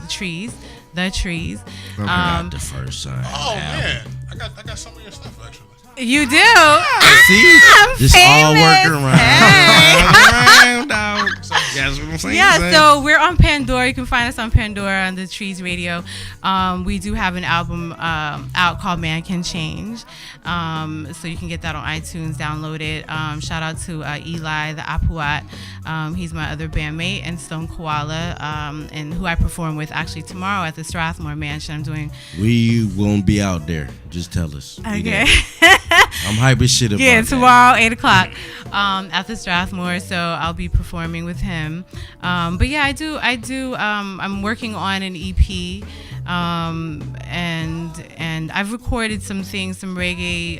Trees. Okay. Not the first time. Oh man, I got some of your stuff actually. You do? See, I'm this all famous. working around. Hey. Around, dog. That's what I'm saying. Yeah, so we're on Pandora. You can find us on Pandora on the Trees Radio. We do have an album out called Man Can Change. So you can get that on iTunes, download it. Shout out to Eli, the Apuat. He's my other bandmate, and Stone Koala, and who I perform with actually tomorrow at the Strathmore Mansion. I'm doing. We won't be out there. Just tell us. We Okay. there. I'm hype as shit about Yeah, that. tomorrow 8:00 at the Strathmore. So I'll be performing with him. But yeah, I do. I'm working on an EP, and I've recorded some things, some reggae,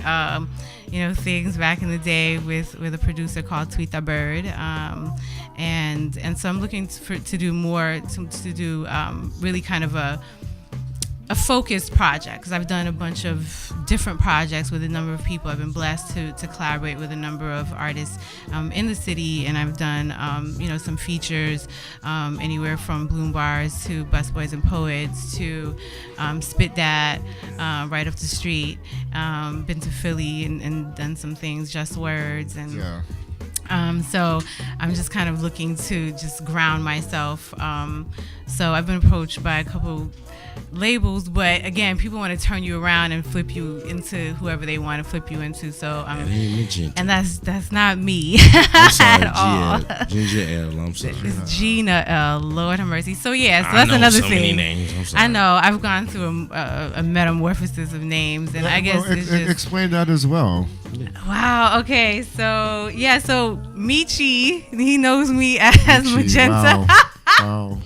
things back in the day with a producer called Tweeta Bird. And so I'm looking to do more, to do really kind of a focused project, because I've done a bunch of different projects with a number of people. I've been blessed to collaborate with a number of artists in the city, and I've done some features anywhere from Bloom Bars to Busboys and Poets to Spit Dat, right up the street. Been to Philly and done some things, Just Words, and so I'm just kind of looking to just ground myself. So I've been approached by a couple labels, but again, people want to turn you around and flip you into whoever they want to flip you into. So It ain't mentioned. and that's not me I'm sorry, at all. Ginger L. I'm sorry. It's Gina L. Lord have mercy. So yeah, so I that's know another so many thing. names. I'm sorry. I know I've gone through a metamorphosis of names, and I guess it's just explain that as well. wow. Okay, so yeah, so Michi, he knows me as Michi, Magenta. Wow.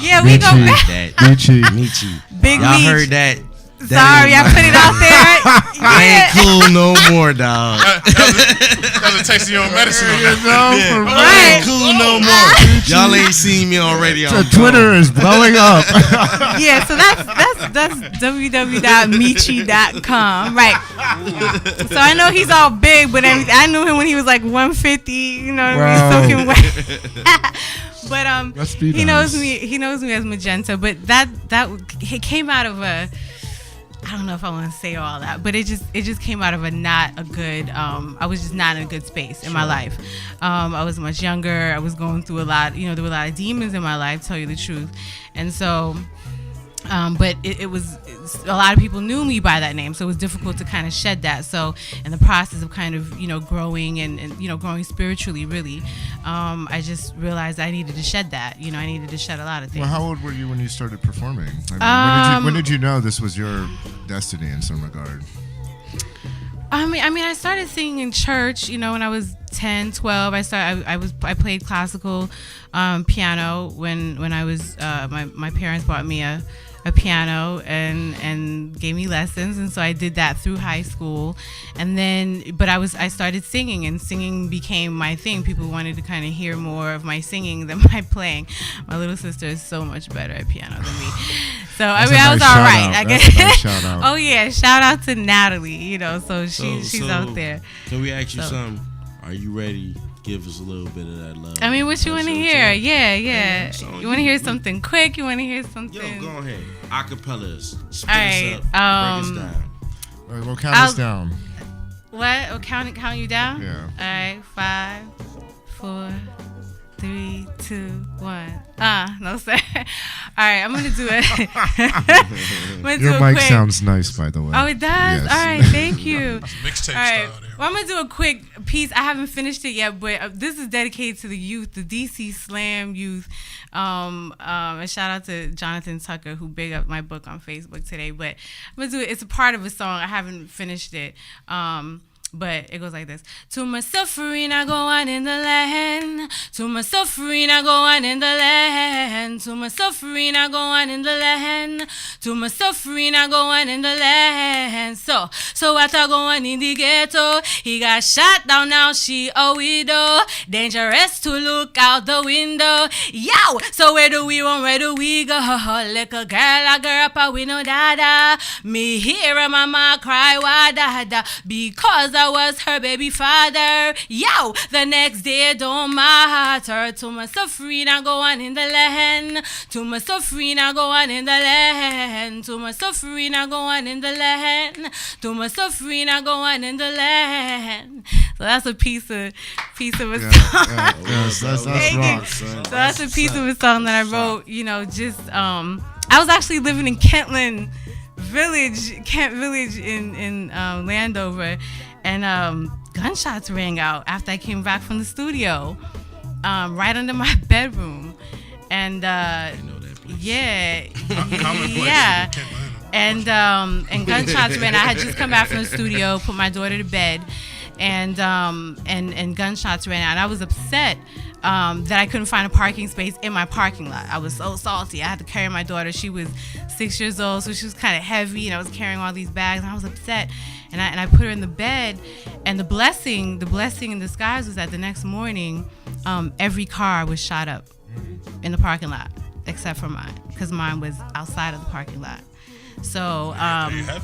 Yeah, we go Michi. back. That Michi. Michi. Big Y'all Meech. heard that? Sorry, I put it out there. I ain't cool no more, dog. That was a taste of your own medicine on that. No, for I Right. ain't cool no more. Y'all ain't seen me on radio. real. Twitter is blowing up. Yeah, so that's www.michi.com. Right. So I know he's all big, but I knew him when he was like 150, you know, Wow. soaking wet. But Let's be he knows nice. me. He knows me as Magenta. But that it came out of a. I don't know if I want to say all that, but it just came out of not a good. I was just not in a good space in my life. I was much younger. I was going through a lot. There were a lot of demons in my life, to tell you the truth, and so But it was a lot of people knew me by that name, so it was difficult to kind of shed that. So in the process of kind of growing and growing spiritually, really, I just realized I needed to shed that. I needed to shed a lot of things. Well, how old were you when you started performing? I mean, when did you know this was your destiny in some regard? I mean, I started singing in church, when I was 10, 12. I played classical piano when I was my parents bought me a piano and gave me lessons, and so I did that through high school. And then I started singing, and singing became my thing. People wanted to kind of hear more of my singing than my playing. My little sister is so much better at piano than me. So I was all right. I guess. Nice shout out. Oh yeah, shout out to Natalie. So she's out there. Can we ask you something? Are you ready? Give us a little bit of that love. I mean, what you want to hear? Yeah. You want to hear you- something quick? You want to hear something? Yo, go ahead. Acapellas. Spin All right, us up. Break us down. All right, well, count us down. What? Oh, count you down? Yeah. All right, 5, 4, 3, 2, 1. No sir. All right, I'm gonna do it. Your mic sounds nice, by the way. Oh, it does. Yes. All right, thank you. Mixtape All right. style there. Well, I'm gonna do a quick piece. I haven't finished it yet, but this is dedicated to the youth, the DC Slam youth. And shout out to Jonathan Tucker, who big up my book on Facebook today. But I'm gonna do it. It's a part of a song. I haven't finished it. But it goes like this. To my suffering, I go on in the land. To my suffering, I go on in the land. To my suffering, I go on in the land. To my suffering, I go on in the land. So what I go on in the ghetto? He got shot down, now she a widow. Dangerous to look out the window. Yo, so where do we want, where do we go? Like a girl, I grew up, we know dada. Me hear her mama cry, why dada? Because I was her baby father. Yo, the next day don't matter. To my suffering, I go on in the land. To my suffering, I go on in the land. To my suffering, I go on in the land. To my suffering, I go on in the land. So that's a piece of a song. Yes, that's Thank you. rock. So that's a piece of a song that I wrote. I was actually living in Kent Village in Landover, and gunshots rang out after I came back from the studio, right under my bedroom, and I know that place. yeah, Common place. yeah. Can't blame them. And gunshots ran. I had just come back from the studio, put my daughter to bed, and gunshots ran out. And I was upset that I couldn't find a parking space in my parking lot. I was so salty. I had to carry my daughter. She was 6 years old, so she was kind of heavy, and I was carrying all these bags, and I was upset. And I put her in the bed, and the blessing in disguise was that the next morning, every car was shot up in the parking lot except for mine, because mine was outside of the parking lot. So There you have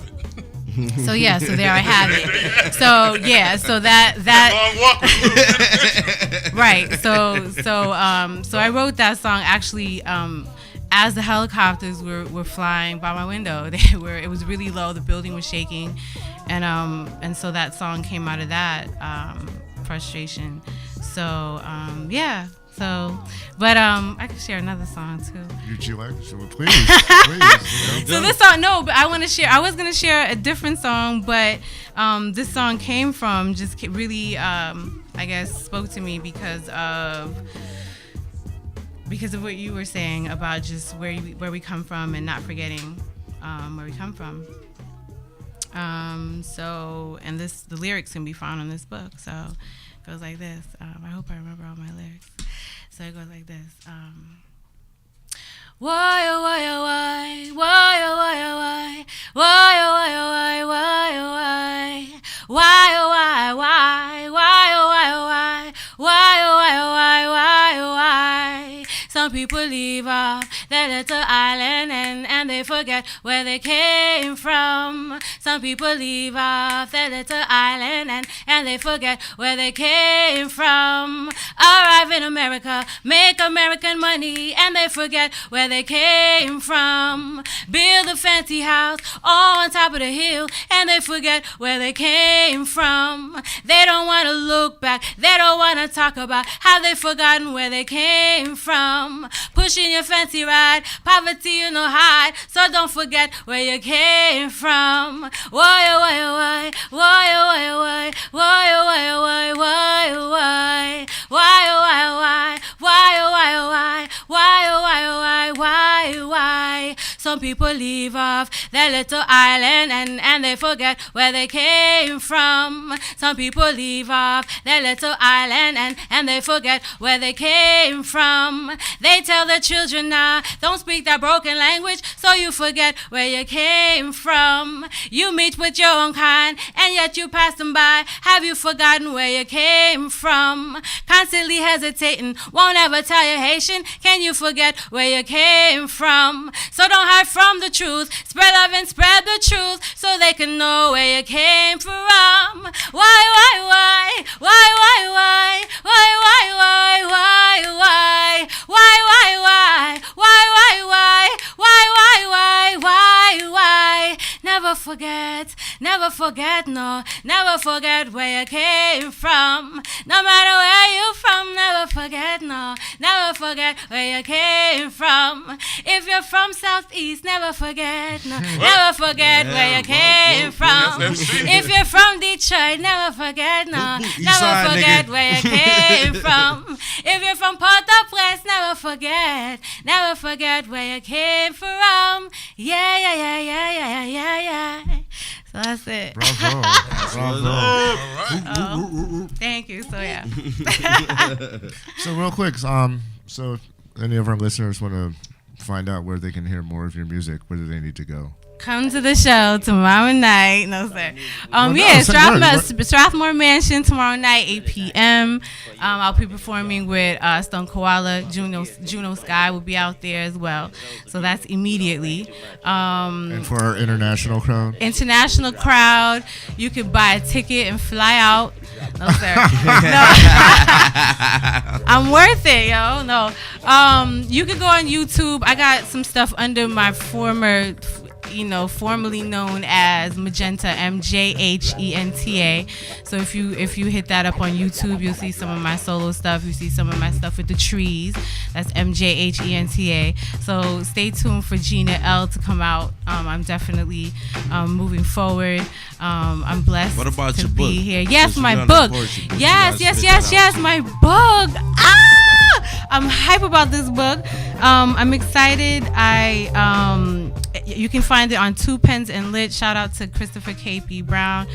it. so yeah, so there I have it. So yeah, so that Long walk. right. So I wrote that song actually as the helicopters were flying by my window. It was really low. The building was shaking, and so that song came out of that frustration. So yeah. So, but I could share another song too. Would you like? So please, please. So this song, no, but I want to share. I was gonna share a different song, but this song came from just really, I guess, spoke to me because of what you were saying about just where we come from and not forgetting where we come from. So, and the lyrics can be found in this book. So it goes like this. I hope I remember all my lyrics. So it goes like this. Why, oh, why, oh, why? Why, oh, why, oh, why? Why, oh, why, oh, why? Why, oh, why? Why, oh, why, why? Why, oh, why, oh, why? Why, oh, why, oh, why? Why, oh, why? Some people leave off their little island and they forget where they came from. Some people leave off their little island and they forget where they came from. Arriving in America, make American money, and they forget where they came from. Build a fancy house all on top of the hill, and they forget where they came from. They don't want to look back, they don't want to talk about how they've forgotten where they came from. Pushing your fancy ride, poverty you know hide, so don't forget where you came from. Why, why, why, why, why, why, why, why, why, why, why, why, why, why, why, why. Some people leave off their little island and they forget where they came from. Some people leave off their little island and they forget where they came from. They tell their children now, don't speak that broken language, so you forget where you came from. You meet with your own kind, and yet you pass them by. Have you forgotten where you came from? Constantly hesitating, won't ever tell you Haitian. Can you forget where you came from? So don't hide from the truth. Spread love and spread the truth, so they can know where you came from. Why, why, why, why, why, why, why, why, why, why, why, why, why, why, why, why, why. Never forget, no, never forget where you came from. No matter where you from, never forget, no, never forget where you came from. If you're from Southeast, never forget, no, never forget where you came from. If you're from Detroit, never forget, no, never forget where you came from. If you're from Port-au-Prince, never forget where you came from. Yeah, yeah, yeah, yeah, yeah, yeah, yeah. So that's it. Bravo. Bravo. Thank you. So yeah. So real quick, so if any of our listeners want to find out where they can hear more of your music, where do they need to go? Come to the show tomorrow night. No, sir. Strathmore Mansion tomorrow night, 8 p.m. I'll be performing with Stone Koala. Juno Sky will be out there as well. So that's immediately. And for our international crowd? International crowd, you could buy a ticket and fly out. No, sir. No. I'm worth it, yo. No. You could go on YouTube. I got some stuff under my formerly known as Magenta, MJHENTA. So if you hit that up on YouTube, you'll see some of my solo stuff. You see some of my stuff with the trees. That's MJHENTA. So stay tuned for Gina L to come out. I'm definitely moving forward. I'm blessed What about to your be book? here. Yes, Since my you're on book. the porch, you Yes, my book. I'm hype about this book. I'm excited. You can find it on Two Pens and Lit. Shout out to Christopher K.P. Brown,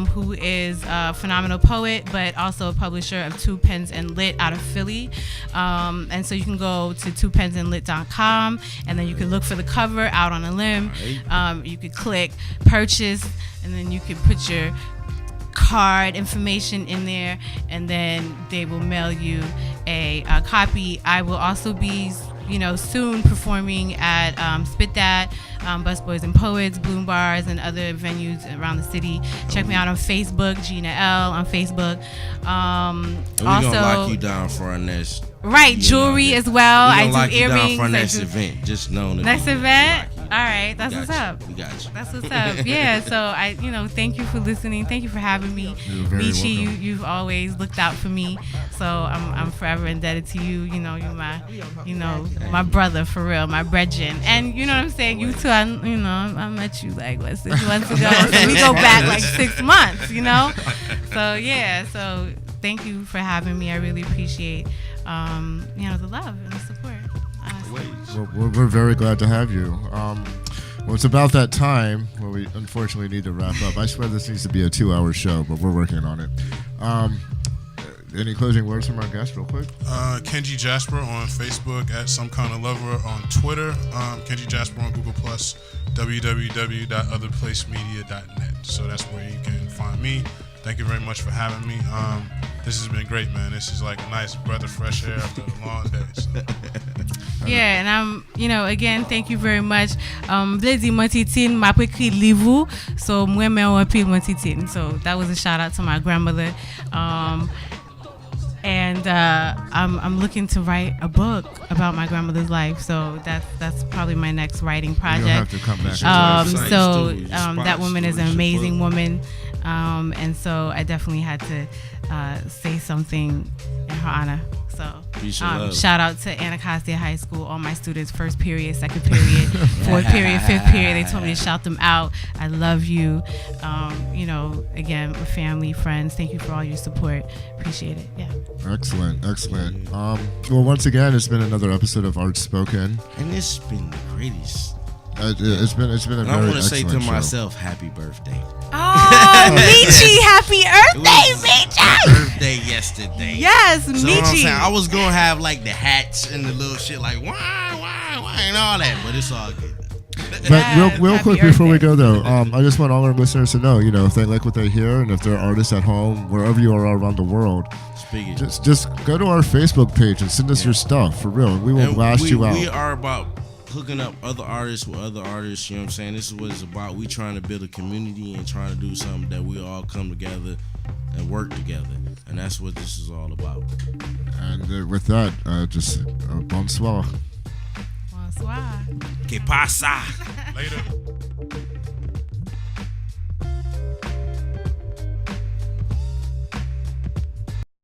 who is a phenomenal poet, but also a publisher of Two Pens and Lit out of Philly. And so you can go to twopensandlit.com, and then you can look for the cover out on a limb. You could click purchase, and then you can put your card information in there, and then they will mail you a copy. I will also be soon performing at Spit That, Busboys and Poets, Bloom Bars, and other venues around the city. Check me out on Facebook, Gina L on Facebook. And we're going to lock you down for our next... Right, jewelry as well. I do lock you earrings. down for our next event. Just know that. Next event? All right, that's what's up. We got you. That's what's up. Yeah, so thank you for listening. Thank you for having me. You're very Michi, welcome. you've always looked out for me. So I'm forever indebted to you. You're my brother for real, my brethren. And you know what I'm saying? You too, I met you like 6 months ago. So we go back like 6 months, So yeah, so thank you for having me. I really appreciate the love and the support. Honestly. Well, we're very glad to have you. Well, it's about that time where we unfortunately need to wrap up. I swear this needs to be a 2-hour show, but we're working on it. Any closing words from our guest, real quick? Kenji Jasper on Facebook, at Some Kind of Lover on Twitter, Kenji Jasper on Google+, www.otherplacemedia.net. So that's where you can find me. Thank you very much for having me. This has been great, man. This is like a nice breath of fresh air after a long day. So. Yeah, and again, thank you very much. Blezi Montitin, ma pekri livou, so mwen men wapil Montitin. So that was a shout out to my grandmother. And I'm looking to write a book about my grandmother's life. So that's probably my next writing project. You'll have to come back. That woman is an amazing woman. And so I definitely had to say something in her honor. So shout out to Anacostia High School, all my students, first period, second period, fourth period, fifth period. They told me to shout them out. I love you. Again, family, friends, thank you for all your support. Appreciate it. Yeah. Excellent. Well, once again, it's been another episode of ArtsSpoken. And it's been the greatest. It's been a very I want to say to show. myself, happy birthday. Oh, Michi, happy birthday, Michi! Birthday yesterday. Yes, So what I'm Michi. saying, I was gonna have like the hats and the little shit like why and all that, but it's all good. But real Happy quick before we birthday. go though, I just want all our listeners to know, if they like what they hear and if they're artists at home, wherever you are around the world, Speaking. just go to our Facebook page and send us your stuff for real, and we will And blast you out. We are about hooking up other artists with other artists, you know what I'm saying? This is what it's about. We trying to build a community and trying to do something that we all come together and work together. And that's what this is all about. And with that, just bonsoir. Bonsoir. Que pasa? Later.